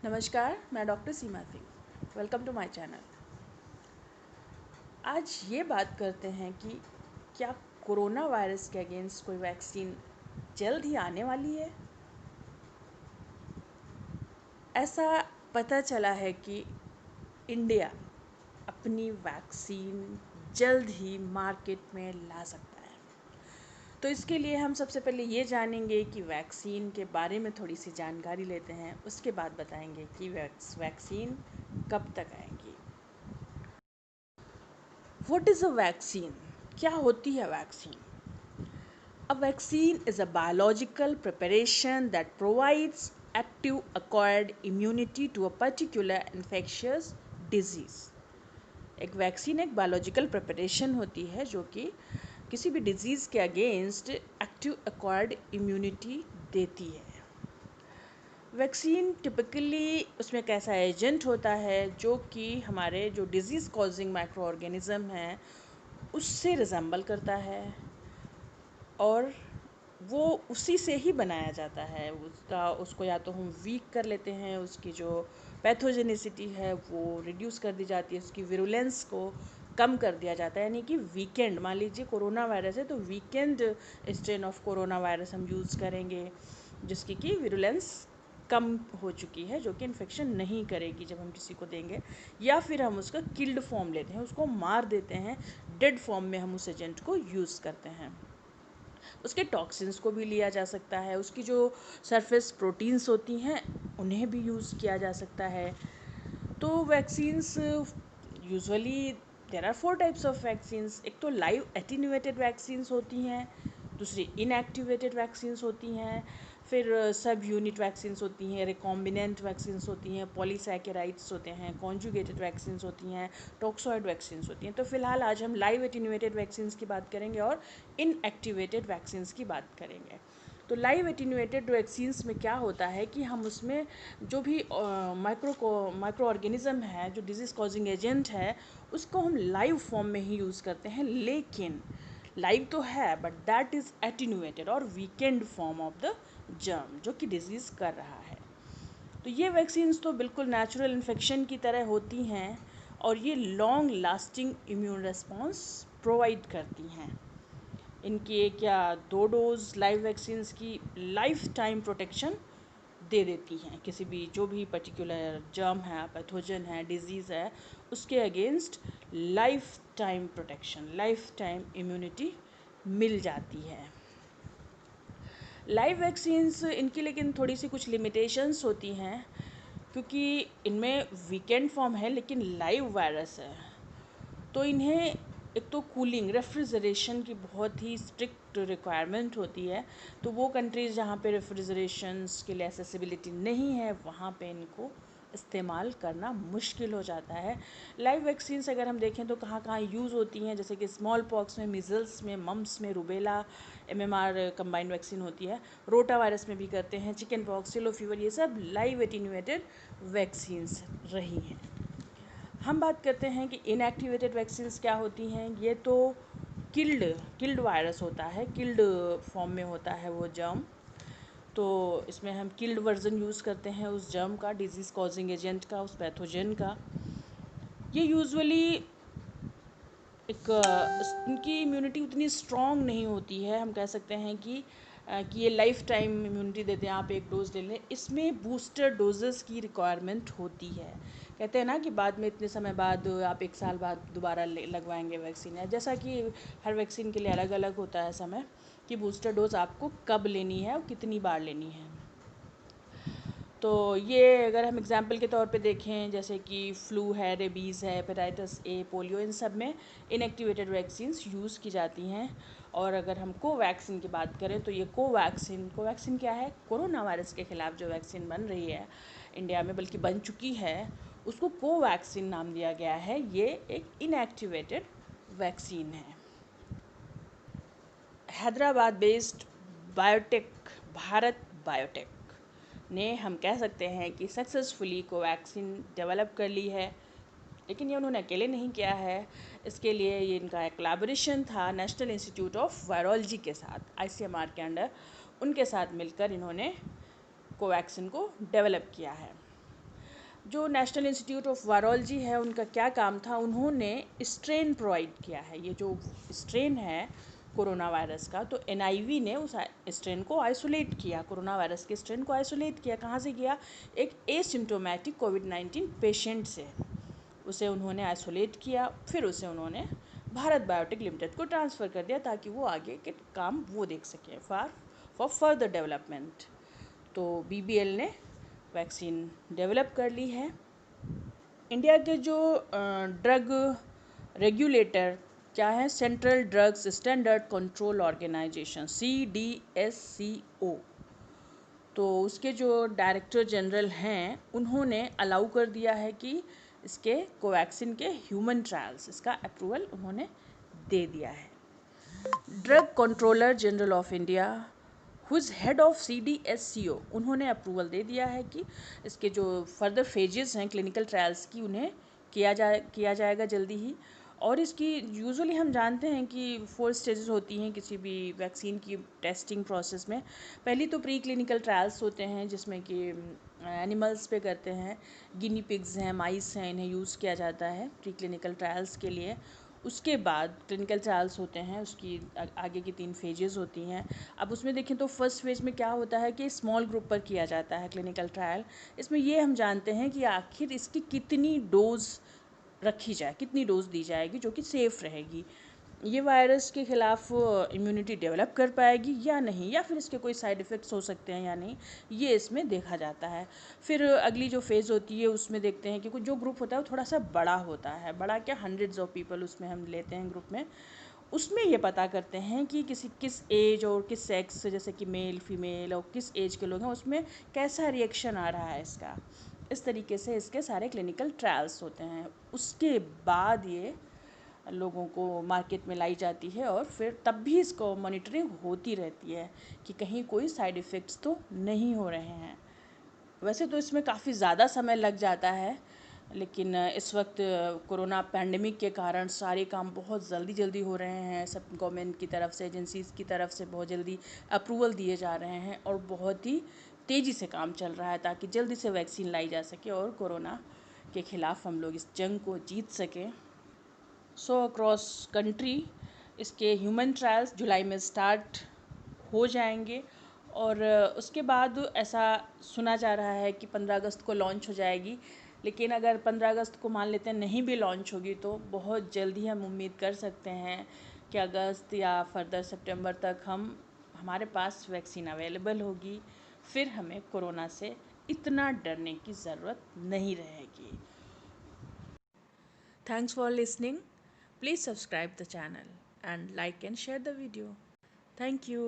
नमस्कार, मैं doctor Seema Singh. Welcome to my channel. आज ये बात करते हैं कि क्या कोरोना वायरस के अगेंस्ट कोई वैक्सीन जल्द ही आने वाली है। ऐसा पता चला है कि इंडिया अपनी वैक्सीन जल्द ही मार्केट में ला सकता है। तो इसके लिए हम सबसे पहले ये जानेंगे कि वैक्सीन के बारे में थोड़ी सी जानकारी लेते हैं, उसके बाद बताएंगे कि वैक्सीन कब तक आएंगी। What is a vaccine? क्या होती है vaccine? A vaccine is a biological preparation that provides active acquired immunity to a particular infectious disease. एक वैक्सीन एक बायोलॉजिकल प्रिपरेशन होती है जो कि किसी भी डिजीज़ के अगेंस्ट एक्टिव एक्वायर्ड इम्यूनिटी देती है। वैक्सीन टिपिकली उसमें एक ऐसा एजेंट होता है जो कि हमारे जो डिजीज़ कॉजिंग माइक्रो ऑर्गेनिज़म हैं उससे रिजेंबल करता है और वो उसी से ही बनाया जाता है। उसको या तो हम वीक कर लेते हैं, उसकी जो पैथोजेनिसिटी है वो रिड्यूस कर दी जाती है, उसकी विरुलेंस को कम कर दिया जाता है। यानी कि वीकेंड, मान लीजिए कोरोना वायरस है तो weekend strain of corona virus हम यूज़ करेंगे जिसकी कि विरुलेंस कम हो चुकी है, जो कि इन्फेक्शन नहीं करेगी जब हम किसी को देंगे। या फिर हम उसका किल्ड फॉर्म लेते हैं, उसको मार देते हैं, डेड फॉर्म में हम उस एजेंट को यूज़ करते हैं। उसके टॉक्सिन्स को भी लिया जा सकता है, उसकी जो सरफेस प्रोटीन्स होती हैं उन्हें भी यूज़ किया जा सकता है। तो vaccines usually there are 4 types of vaccines. एक तो लाइव एटीन्यूएटेड वैक्सीन्स होती हैं, दूसरी इनएक्टिवेटेड वैक्सीन्स होती हैं, फिर सब यूनिट वैक्सीन्स होती हैं, रिकॉम्बिनेंट वैक्सीन्स होती हैं, पॉलीसैकेराइड्स होते हैं, कॉन्जुगेटेड वैक्सीन्स होती हैं, टॉक्सॉइड वैक्सीन्स होती हैं। तो फिलहाल आज हम लाइव एटीन्यूएटेड वैक्सीन्स की बात करेंगे और इनएक्टिवेटेड वैक्सीन्स की बात करेंगे। तो लाइव एटीन्यूएटेड वैक्सीन्स में क्या होता है कि हम उसमें जो भी माइक्रो ऑर्गेनिज़म है, जो डिजीज़ कॉजिंग एजेंट है, उसको हम लाइव फॉर्म में ही यूज़ करते हैं। लेकिन लाइव तो है बट दैट इज़ एटीन्यूएटेड और weekend form of the germ जो कि डिजीज़ कर रहा है। तो ये वैक्सीन्स तो बिल्कुल नेचुरल इन्फेक्शन की तरह होती हैं और ये long lasting immune response provide करती हैं। इनकी क्या 2 डोज लाइव वैक्सीन्स की लाइफ टाइम प्रोटेक्शन दे देती हैं। किसी भी जो भी पर्टिकुलर जर्म है, पैथोजन है, डिजीज़ है, उसके against life time protection, life time immunity मिल जाती है। लाइव वैक्सीन्स इनकी लेकिन थोड़ी सी कुछ लिमिटेशंस होती हैं क्योंकि इनमें वीकेंड फॉर्म है लेकिन लाइव वायरस है, तो इन्हें एक तो कूलिंग रेफ्रिजरेशन की बहुत ही स्ट्रिक्ट रिक्वायरमेंट होती है। तो वो कंट्रीज़ जहाँ पे रेफ्रिजरेशंस के लिए एसेसिबिलिटी नहीं है वहाँ पे इनको इस्तेमाल करना मुश्किल हो जाता है। लाइव वैक्सीन्स अगर हम देखें तो कहाँ कहाँ यूज़ होती हैं, जैसे कि स्मॉल पॉक्स में, मीज़ल्स में, मम्प्स में, रूबेला, MMR कंबाइंड वैक्सीन होती है, रोटा वायरस में भी करते हैं, चिकन पॉक्स, येलो फीवर, ये सब लाइव एटीन्यूएटेड वैक्सीन्स रही हैं। हम बात करते हैं कि इनएक्टिवेटेड वैक्सीन्स क्या होती हैं। ये तो किल्ड वायरस होता है, किल्ड फॉर्म में होता है वो जर्म। तो इसमें हम किल्ड वर्जन यूज़ करते हैं उस जर्म का, डिजीज़ कॉजिंग एजेंट का, उस पैथोजन का। ये यूजुअली एक इनकी इम्यूनिटी उतनी स्ट्रॉन्ग नहीं होती है। हम कह सकते हैं कि ये लाइफ टाइम इम्यूनिटी देते हैं, आप एक डोज ले लें। इसमें बूस्टर डोजेस की रिक्वायरमेंट होती है। कहते हैं ना कि बाद में इतने समय बाद, आप 1 साल बाद दोबारा लगवाएंगे वैक्सीन, या जैसा कि हर वैक्सीन के लिए अलग अलग होता है समय कि बूस्टर डोज आपको कब लेनी है और कितनी बार लेनी है। तो ये अगर हम एग्जाम्पल के तौर पे देखें, जैसे कि फ्लू है, रेबीज़ है, हेपेटाइटिस ए, पोलियो, इन सब में इनएक्टिवेटेड वैक्सीन्स यूज़ की जाती हैं। और अगर हम कोवैक्सीन की बात करें तो ये कोवैक्सीन क्या है? कोरोना वायरस के ख़िलाफ़ जो वैक्सीन बन रही है इंडिया में, बल्कि बन चुकी है, उसको कोवैक्सीन नाम दिया गया है। ये एक इनएक्टिवेटेड वैक्सीन है। Hyderabad based biotech, Bharat biotech ने, हम कह सकते हैं कि सक्सेसफुली कोवैक्सीन डेवलप कर ली है। लेकिन ये उन्होंने अकेले नहीं किया है, इसके लिए ये इनका एक कोलैबोरेशन था नेशनल इंस्टीट्यूट ऑफ वायरोलॉजी के साथ, ICMR के अंडर। उनके साथ मिलकर इन्होंने कोवैक्सीन को डेवलप किया है। जो नेशनल इंस्टीट्यूट ऑफ वायरोलॉजी है, उनका क्या काम था, उन्होंने स्ट्रेन प्रोवाइड किया है। ये जो स्ट्रेन है कोरोना वायरस का, तो एनआईवी ने उस स्ट्रेन को आइसोलेट किया, कोरोना वायरस के स्ट्रेन को आइसोलेट किया। कहाँ से किया? एक एसिम्टोमेटिक कोविड-19 पेशेंट से उसे उन्होंने आइसोलेट किया, फिर उसे उन्होंने भारत बायोटेक लिमिटेड को ट्रांसफ़र कर दिया ताकि वो आगे के काम वो देख सकें फॉर फर्दर डेवलपमेंट। तो बीबीएल ने वैक्सीन डेवलप कर ली है। इंडिया के जो ड्रग रेगुलेटर क्या है, central drugs standard control organisation CDSCO, तो उसके जो डायरेक्टर जनरल हैं उन्होंने अलाउ कर दिया है कि इसके कोवैक्सीन के ह्यूमन ट्रायल्स, इसका अप्रूवल उन्होंने दे दिया है। Drug controller general of India who's head of CDSCO, उन्होंने अप्रूवल दे दिया है कि इसके जो फर्दर फेजेस हैं क्लिनिकल ट्रायल्स की, उन्हें किया जाएगा जल्दी ही। और इसकी यूजुअली हम जानते हैं कि 4 स्टेजेस होती हैं किसी भी वैक्सीन की टेस्टिंग प्रोसेस में। पहली तो प्री क्लिनिकल ट्रायल्स होते हैं जिसमें कि एनिमल्स पे करते हैं, गिनी पिग्स हैं, माइस हैं, इन्हें यूज़ किया जाता है प्री क्लिनिकल ट्रायल्स के लिए। उसके बाद क्लिनिकल ट्रायल्स होते हैं, उसकी आगे की 3 फेजेस होती हैं। अब उसमें देखें तो फर्स्ट फेज में क्या होता है कि स्मॉल ग्रुप पर किया जाता है क्लिनिकल ट्रायल। इसमें ये हम जानते हैं कि आखिर इसकी कितनी डोज रखी जाए, कितनी डोज दी जाएगी जो कि सेफ़ रहेगी, ये वायरस के ख़िलाफ़ इम्यूनिटी डेवलप कर पाएगी या नहीं, या फिर इसके कोई साइड इफ़ेक्ट्स हो सकते हैं या नहीं, ये इसमें देखा जाता है। फिर अगली जो फेज़ होती है उसमें देखते हैं कि कुछ जो ग्रुप होता है वो थोड़ा सा बड़ा होता है, बड़ा क्या, हंड्रेड्स ऑफ पीपल उसमें हम लेते हैं ग्रुप में। उसमें ये पता करते हैं कि किस एज और किस सेक्स, जैसे कि मेल फीमेल और किस एज के लोग हैं, उसमें कैसा रिएक्शन आ रहा है इसका। इस तरीके से इसके सारे क्लिनिकल ट्रायल्स होते हैं। उसके बाद ये लोगों को मार्केट में लाई जाती है और फिर तब भी इसको मॉनिटरिंग होती रहती है कि कहीं कोई साइड इफ़ेक्ट्स तो नहीं हो रहे हैं। वैसे तो इसमें काफ़ी ज़्यादा समय लग जाता है, लेकिन इस वक्त कोरोना पैंडेमिक के कारण सारे काम बहुत जल्दी जल्दी हो रहे हैं। सब गवर्नमेंट की तरफ से, एजेंसीज़ की तरफ से बहुत जल्दी अप्रूवल दिए जा रहे हैं और बहुत ही तेज़ी से काम चल रहा है ताकि जल्दी से वैक्सीन लाई जा सके और कोरोना के ख़िलाफ़ हम लोग इस जंग को जीत सकें। सो अक्रॉस कंट्री इसके ह्यूमन ट्रायल्स जुलाई में स्टार्ट हो जाएंगे और उसके बाद ऐसा सुना जा रहा है कि 15 अगस्त को लॉन्च हो जाएगी। लेकिन अगर 15 अगस्त को मान लेते हैं नहीं भी लॉन्च होगी तो बहुत जल्दी हम उम्मीद कर सकते हैं कि अगस्त या फर्दर सितंबर तक हमारे पास वैक्सीन अवेलेबल होगी। फिर हमें कोरोना से इतना डरने की ज़रूरत नहीं रहेगी। Thanks for listening. Please subscribe the channel and like and share the video. Thank you.